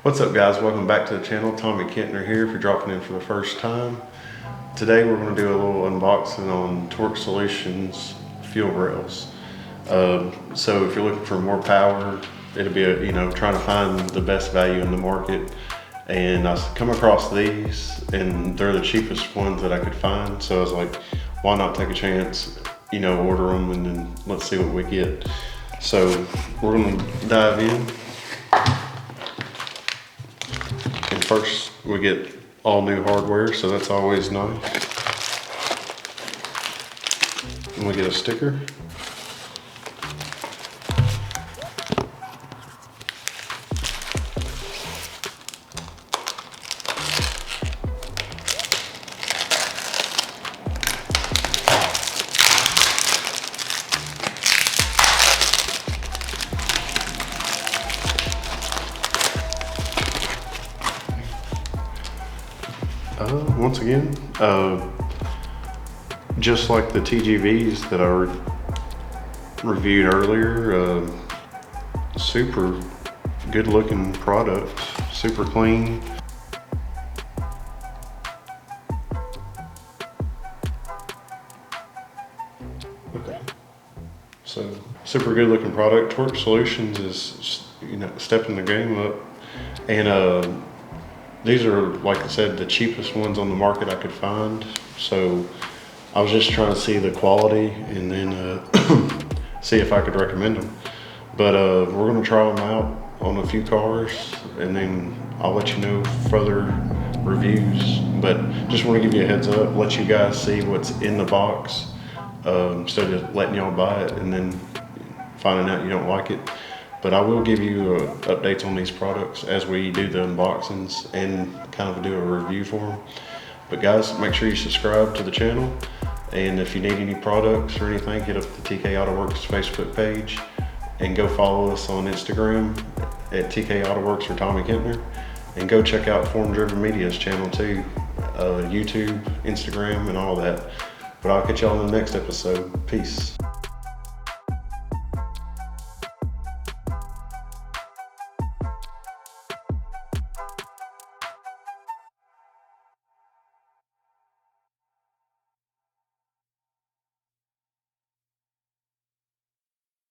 What's up guys, welcome back to the channel. Tommy Kentner here if you're dropping in for the first time. Today we're going to do a little unboxing on Torque Solutions fuel rails. So if you're looking for more power, it'll be trying to find the best value in the market. And I come across these and they're the cheapest ones that I could find. So I was like, why not take a chance, order them and then let's see what we get. So we're going to dive in. And first we get all new hardware, so that's always nice. And we get a sticker. Once again, just like the TGVs that I reviewed earlier, super good looking product, super clean. Okay, so super good looking product. Torque Solutions is stepping the game up, and these are, like I said, the cheapest ones on the market I could find. So I was just trying to see the quality and then see if I could recommend them. But we're gonna try them out on a few cars and then I'll let you know further reviews. But just wanna give you a heads up, let you guys see what's in the box instead of letting y'all buy it and then finding out you don't like it. But I will give you updates on these products as we do the unboxings and kind of do a review for them. But guys, make sure you subscribe to the channel. And if you need any products or anything, hit up the TK Autoworks Facebook page and go follow us on Instagram at TK Autoworks or Tommy Kentner. And go check out Form Driven Media's channel too, YouTube, Instagram, and all that. But I'll catch y'all in the next episode. Peace.